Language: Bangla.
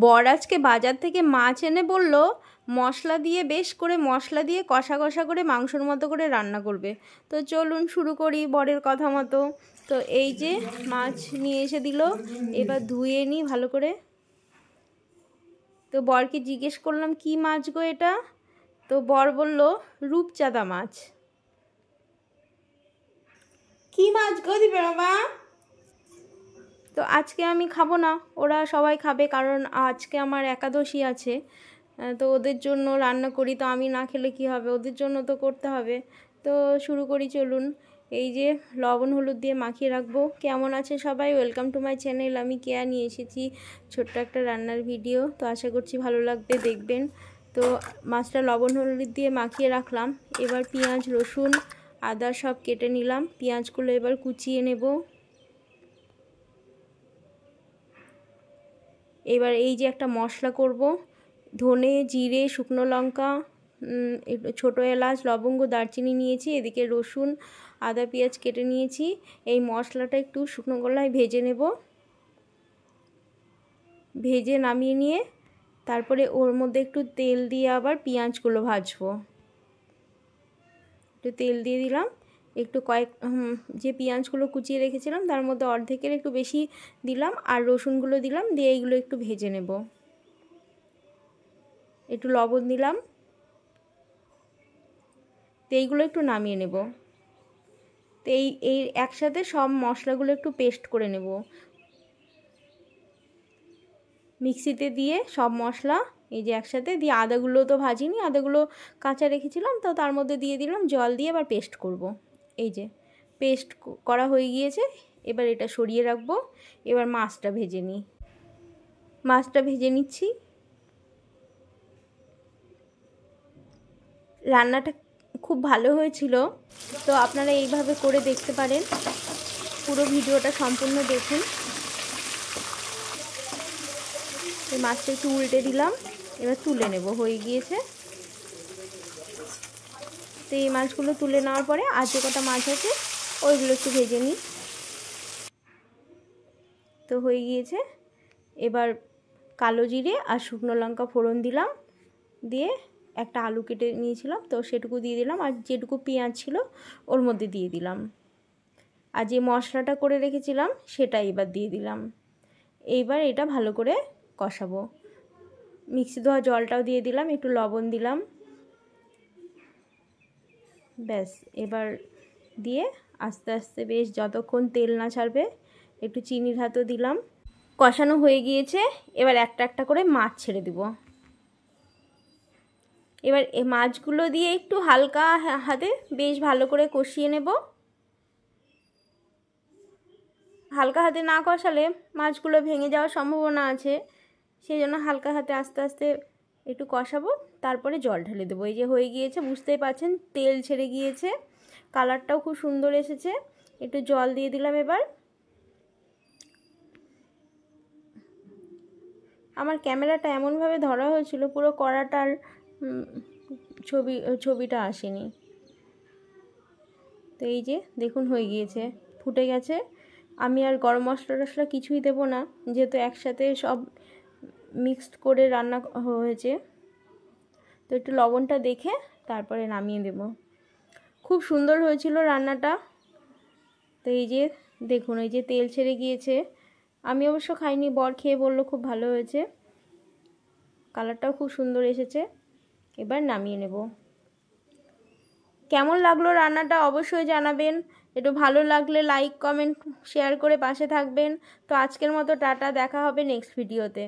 বর আজকে বাজার থেকে মাছ এনে বলল মশলা দিয়ে বেশ করে মশলা দিয়ে কষা কষা করে মাংসর মতো করে রান্না করবে। তো চলুন শুরু করি বরের কথা মতো। তো এই যে মাছ নিয়ে এসে দিল, এবার ধুয়ে নিই ভালো করে। তো বরকে জিজ্ঞেস করলাম কি মাছ গো এটা? তো বর বলল রূপচাঁদা মাছ। কি মাছ গো দিবে বাবা? তো আজকে আমি খাবো না, ওরা সবাই খাবে, কারণ আজকে আমার একাদশী আছে। তো ওদের জন্য রান্না করি, তো আমি না খেলে কি হবে, ওদের জন্য তো করতে হবে। তো শুরু করি চলুন। এই যে লবণ হলুদ দিয়ে মাখিয়ে রাখবো। কেমন আছে সবাই? Welcome to my channel. আমি কেয়া নিয়ে এসেছি ছোট্ট একটা রান্নার ভিডিও। তো আশা করছি ভালো লাগবে, দেখবেন। তো মাছটা লবণ হলুদ দিয়ে মাখিয়ে রাখলাম। এবার পেঁয়াজ রসুন আদা সব কেটে নিলাম। পেঁয়াজগুলো এবার কুচিয়ে নেব। এবার এই যে একটা মশলা করব, ধনে জিরে শুকনো লঙ্কা ছোটো এলাচ লবঙ্গ দারচিনি নিয়েছি, এদিকে রসুন আদা পেঁয়াজ কেটে নিয়েছি। এই মশলাটা একটু শুকনো গলায় ভেজে নেব। ভেজে নামিয়ে নিয়ে তারপরে ওর মধ্যে একটু তেল দিয়ে আবার পেঁয়াজগুলো ভাজবো। একটু তেল দিয়ে দিলাম, একটু যে পেঁয়াজগুলো কুচিয়ে রেখেছিলাম তার মধ্যে অর্ধেকের একটু বেশি দিলাম, আর রসুনগুলো দিলাম, দিয়ে এইগুলো একটু ভেজে নেব। একটু লবণ দিলাম, তো এইগুলো একটু নামিয়ে নেব। তো এই একসাথে সব মশলাগুলো একটু পেস্ট করে নেব মিক্সিতে দিয়ে। সব মশলা এই যে একসাথে দিয়ে, আদাগুলো তো ভাজিনি, আদাগুলো কাঁচা রেখেছিলাম, তো তার মধ্যে দিয়ে দিলাম জল দিয়ে আবার পেস্ট করব। এই যে পেস্ট করা হয়ে গিয়েছে। এবার এটা সরিয়ে রাখবো। এবার মাছটা ভেজে নিই। মাছটা ভেজে নিচ্ছি। রান্নাটা খুব ভালো হয়েছিল, তো আপনারা এইভাবে করে দেখতে পারেন। পুরো ভিডিওটা সম্পূর্ণ দেখুন। এই মাছটা একটু উল্টে দিলাম, এবার তুলে নেব, হয়ে গিয়েছে। তো এই মাছগুলো তুলে নেওয়ার পরে আর যে কটা মাছ আছে ওইগুলো একটু ভেজে নিই। তো হয়ে গিয়েছে। এবার কালো জিরে আর শুকনো লঙ্কা ফোড়ন দিলাম, দিয়ে একটা আলু কেটে নিয়েছিলাম তো সেটুকু দিয়ে দিলাম, আর যেটুকু পেঁয়াজ ছিল ওর মধ্যে দিয়ে দিলাম, আর যে মশলাটা করে রেখেছিলাম সেটা এবার দিয়ে দিলাম। এইবার এটা ভালো করে কষাবো। মিক্সি ধোয়া জলটাও দিয়ে দিলাম, একটু লবণ দিলাম, ব্যাস। এবার দিয়ে আস্তে আস্তে বেশ যতক্ষণ তেল না ছাড়বে, একটু চিনির হাতও দিলাম। কষানো হয়ে গিয়েছে। এবার একটা একটা করে মাছ ছেড়ে দিব। এবার এই মাছগুলো দিয়ে একটু হালকা হাতে বেশ ভালো করে কষিয়ে নেব। হালকা হাতে না কষালে মাছগুলো ভেঙে যাওয়ার সম্ভাবনা আছে, সেই জন্য হালকা হাতে আস্তে আস্তে একটু কষাবো, তারপরে জল ঢেলে দেবো। এই যে হয়ে গিয়েছে, বুঝতেই পারছেন তেল ছেড়ে গিয়েছে, কালারটাও খুব সুন্দর এসেছে। একটু জল দিয়ে দিলাম। এবার আমার ক্যামেরাটা এমনভাবে ধরা হয়েছিল পুরো কড়াটার ছবিটা আসেনি। তো এই যে দেখুন হয়ে গিয়েছে, ফুটে গেছে। আমি আর গরম মশলা টশলা কিছুই দেবো না, যেহেতু একসাথে সব মিক্সড করে রান্না হয়েছে। তো একটু লবণটা দেখে তারপরে নামিয়ে দেব। খুব সুন্দর হয়েছিল রান্নাটা। তো এই যে দেখুন, এই যে তেল ছেড়ে গিয়েছে। আমি অবশ্য খাইনি, বর খেয়ে বলল খুব ভালো হয়েছে, কালারটাও খুব সুন্দর এসেছে। এবার নামিয়ে নেব। কেমন লাগলো রান্নাটা অবশ্যই জানাবেন। একটু ভালো লাগলে লাইক কমেন্ট শেয়ার করে পাশে থাকবেন। তো আজকের মতো টাটা, দেখা হবে নেক্সট ভিডিওতে।